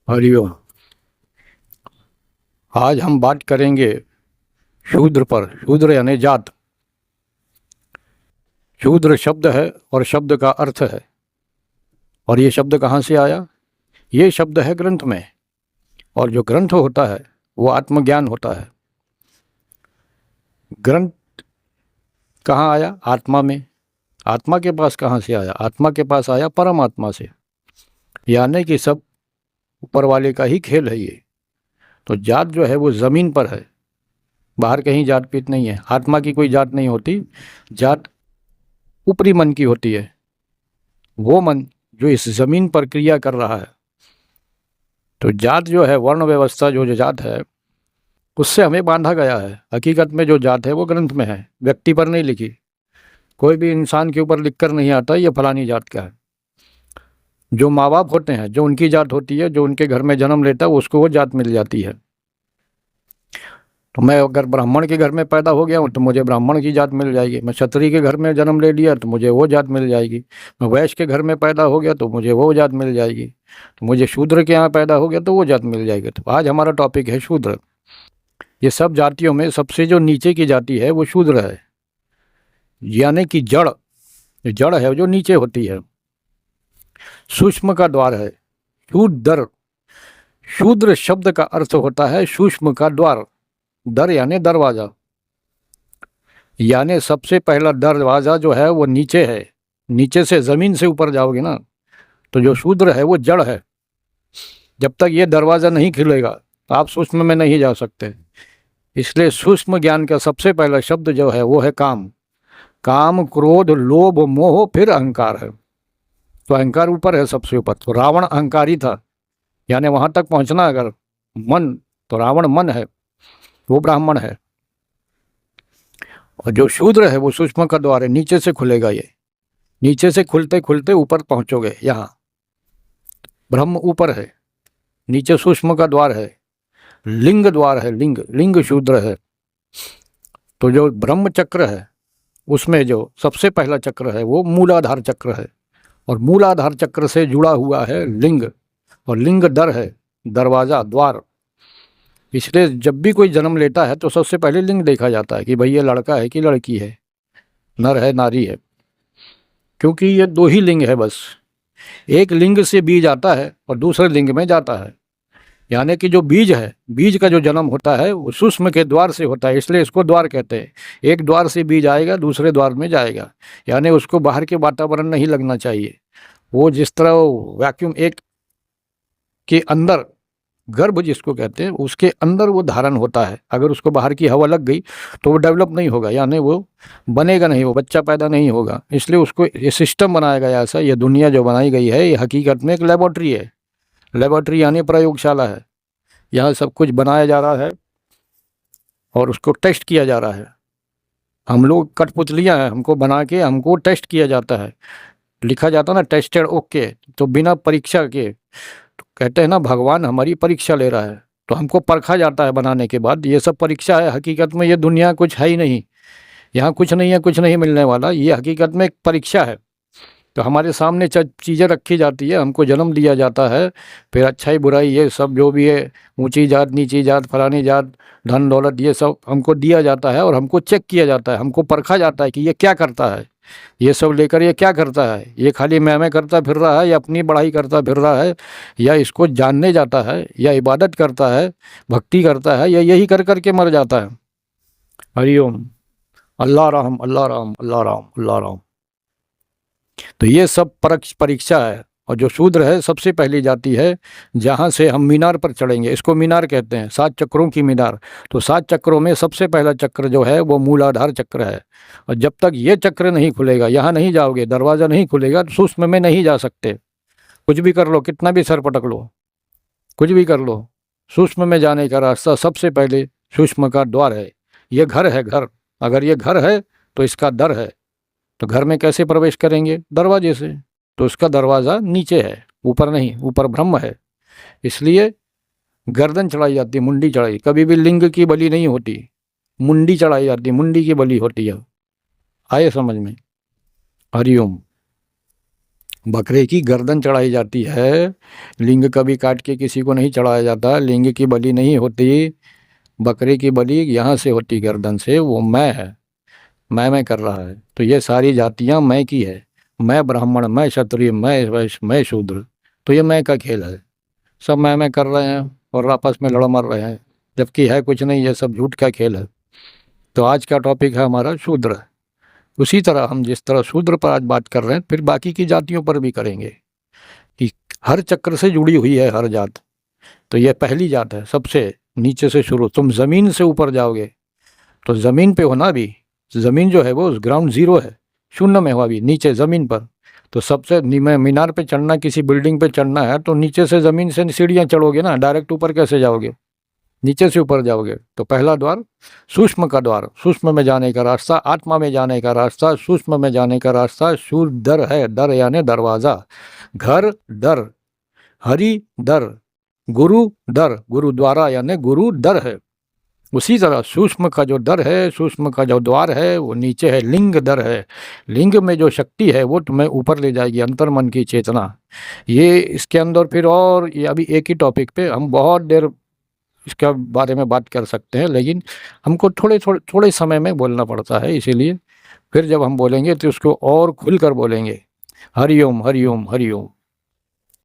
हरिओम। आज हम बात करेंगे शूद्र पर। शूद्र यानी जात। शूद्र शब्द है और शब्द का अर्थ है। और ये शब्द कहाँ से आया? ये शब्द है ग्रंथ में। और जो ग्रंथ होता है वो आत्मज्ञान होता है। ग्रंथ कहाँ आया? आत्मा में। आत्मा के पास कहाँ से आया? आत्मा के पास आया परमात्मा से। यानी कि सब ऊपर वाले का ही खेल है ये। तो जात जो है वो ज़मीन पर है, बाहर कहीं जात पीत नहीं है। आत्मा की कोई जात नहीं होती। जात ऊपरी मन की होती है, वो मन जो इस ज़मीन पर क्रिया कर रहा है। तो जात जो है, वर्ण व्यवस्था जो जात है, उससे हमें बांधा गया है। हकीकत में जो जात है वो ग्रंथ में है, व्यक्ति पर नहीं लिखी। कोई भी इंसान के ऊपर लिख कर नहीं आता ये फलानी जात का है। जो माँ बाप होते हैं, जो उनकी जात होती है, जो उनके घर में जन्म लेता है, उसको वो जात मिल जाती है। तो मैं अगर ब्राह्मण के घर में पैदा हो गया हूँ तो मुझे ब्राह्मण की जात मिल जाएगी। मैं क्षत्रिय के घर में जन्म ले लिया तो मुझे वो जात मिल जाएगी। मैं वैश्य के घर में पैदा हो गया तो मुझे वो जात मिल जाएगी। तो मुझे शूद्र के यहाँ पैदा हो गया तो वो जात मिल जाएगी। तो आज हमारा टॉपिक है शूद्र। ये सब जातियों में सबसे जो नीचे की जाति है वो शूद्र है। यानी कि जड़, जड़ है जो नीचे होती है। सूक्ष्म का द्वार है शूद्र। शूद्र शब्द का अर्थ होता है सूक्ष्म का द्वार। दर यानी दरवाजा। यानी सबसे पहला दरवाजा जो है वो नीचे है। नीचे से जमीन से ऊपर जाओगे ना, तो जो शूद्र है वो जड़ है। जब तक ये दरवाजा नहीं खुलेगा तो आप सूक्ष्म में नहीं जा सकते। इसलिए सूक्ष्म ज्ञान का सबसे पहला शब्द जो है वो है काम। काम, क्रोध, लोभ, मोह, फिर अहंकार है। तो अहंकार ऊपर है, सबसे ऊपर। तो रावण अहंकारी था, यानी वहां तक पहुंचना अगर मन, तो रावण मन है, वो ब्राह्मण है। और जो शूद्र है वो सूक्ष्म का द्वार है, नीचे से खुलेगा ये। नीचे से खुलते खुलते ऊपर पहुंचोगे। यहाँ ब्रह्म ऊपर है, नीचे सूक्ष्म का द्वार है, लिंग द्वार है। लिंग, लिंग शूद्र है। तो जो ब्रह्म चक्र है उसमें जो सबसे पहला चक्र है वो मूलाधार चक्र है। और मूलाधार चक्र से जुड़ा हुआ है लिंग। और लिंग दर है, दरवाजा, द्वार। इसलिए जब भी कोई जन्म लेता है तो सबसे पहले लिंग देखा जाता है कि भाई ये लड़का है कि लड़की है, नर है नारी है। क्योंकि ये दो ही लिंग है बस। एक लिंग से बीज आता है और दूसरे लिंग में जाता है। यानी कि जो बीज है, बीज का जो जन्म होता है वो सूक्ष्म के द्वार से होता है, इसलिए इसको द्वार कहते हैं। एक द्वार से बीज आएगा, दूसरे द्वार में जाएगा। यानी उसको बाहर के वातावरण नहीं लगना चाहिए। वो जिस तरह वैक्यूम एक के अंदर, गर्भ जिसको कहते हैं, उसके अंदर वो धारण होता है। अगर उसको बाहर की हवा लग गई तो वो डेवलप नहीं होगा, यानी वो बनेगा नहीं, वो बच्चा पैदा नहीं होगा। इसलिए उसको ये सिस्टम बनाया गया ऐसा। ये दुनिया जो बनाई गई है ये हकीकत में एक लेबोरेटरी है। लेबोरेटरी यानी प्रयोगशाला है। यहाँ सब कुछ बनाया जा रहा है और उसको टेस्ट किया जा रहा है। हम लोग कठपुतलियाँ हैं, हमको बना के हमको टेस्ट किया जाता है। लिखा जाता ना टेस्टेड ओके, तो बिना परीक्षा के। तो कहते हैं ना भगवान हमारी परीक्षा ले रहा है, तो हमको परखा जाता है बनाने के बाद। ये सब परीक्षा है। हकीकत में ये दुनिया कुछ है ही नहीं, यहाँ कुछ नहीं है, कुछ नहीं मिलने वाला। ये हकीकत में एक परीक्षा है। तो हमारे सामने चीज़ें रखी जाती है, हमको जन्म दिया जाता है। फिर अच्छाई बुराई ये सब जो भी है, ऊंची जात नीची जात फलानी जात, धन दौलत, ये सब हमको दिया जाता है। और हमको चेक किया जाता है, हमको परखा जाता है कि ये क्या करता है। ये सब लेकर ये क्या करता है, ये खाली मैं करता फिर रहा है, या अपनी बढ़ाई करता फिर रहा है, या इसको जानने जाता है, या इबादत करता है, भक्ति करता है, या यही कर कर के मर जाता है। हरिओम। अल्लाह राम, अल्लाह राम, अल्लाह राम, अल्लाह राम। तो ये सब परीक्षा है। और जो शूद्र है सबसे पहली जाति है जहाँ से हम मीनार पर चढ़ेंगे। इसको मीनार कहते हैं, 7 चक्रों की मीनार। तो 7 चक्रों में सबसे पहला चक्र जो है वो मूलाधार चक्र है। और जब तक ये चक्र नहीं खुलेगा, यहाँ नहीं जाओगे, दरवाज़ा नहीं खुलेगा, तो सूक्ष्म में नहीं जा सकते। कुछ भी कर लो, कितना भी सर पटक लो, कुछ भी कर लो, सूक्ष्म में जाने का रास्ता सबसे पहले सूक्ष्म का द्वार है। ये घर है, घर। अगर ये घर है तो इसका दर है। तो घर में कैसे प्रवेश करेंगे? दरवाजे से। तो उसका दरवाज़ा नीचे है, ऊपर नहीं। ऊपर ब्रह्म है। इसलिए गर्दन चढ़ाई जाती है, मुंडी चढ़ाई। कभी भी लिंग की बलि नहीं होती, मुंडी चढ़ाई जाती है, मुंडी की बलि होती है। आए समझ में? हरिओम। बकरे की गर्दन चढ़ाई जाती है, लिंग कभी काट के किसी को नहीं चढ़ाया जाता, लिंग की बलि नहीं होती, बकरे की बलि यहाँ से होती गर्दन से, वो मैं है, मैं कर रहा है। तो ये सारी जातियाँ मैं की है, मैं ब्राह्मण, मैं क्षत्रिय, मैं वैश्य, मैं शूद्र, तो ये मैं का खेल है। सब मैं कर रहे हैं और आपस में लड़ मर रहे हैं, जबकि है कुछ नहीं, ये सब झूठ का खेल है। तो आज का टॉपिक है हमारा शूद्र। उसी तरह हम जिस तरह शूद्र पर आज बात कर रहे हैं, फिर बाकी की जातियों पर भी करेंगे कि हर चक्र से जुड़ी हुई है हर जात। तो यह पहली जात है, सबसे नीचे से शुरू, तुम जमीन से ऊपर जाओगे तो जमीन पे होना भी, जमीन जो है वो ग्राउंड जीरो है, शून्य में हुआ भी नीचे जमीन पर। तो सबसे मीनार पे चढ़ना, किसी बिल्डिंग पे चढ़ना है तो नीचे से जमीन से सीढ़ियाँ चढ़ोगे ना, डायरेक्ट ऊपर कैसे जाओगे, नीचे से ऊपर जाओगे। तो पहला द्वार सूक्ष्म का द्वार, सूक्ष्म में जाने का रास्ता, आत्मा में जाने का रास्ता, सूक्ष्म में जाने का रास्ता। शूर दर है, दर यानी दरवाजा, घर दर, हरि दर, गुरु दर, गुरुद्वारा यानी गुरु दर है। उसी तरह सूक्ष्म का जो दर है, सूक्ष्म का जो द्वार है वो नीचे है, लिंग दर है। लिंग में जो शक्ति है वो तुम्हें ऊपर ले जाएगी, अंतर्मन की चेतना। ये इसके अंदर फिर, और ये अभी एक ही टॉपिक पे हम बहुत देर इसके बारे में बात कर सकते हैं, लेकिन हमको थोड़े समय में बोलना पड़ता है, इसीलिए फिर जब हम बोलेंगे तो उसको और खुलकर बोलेंगे। हरिओम हरिओम हरिओम।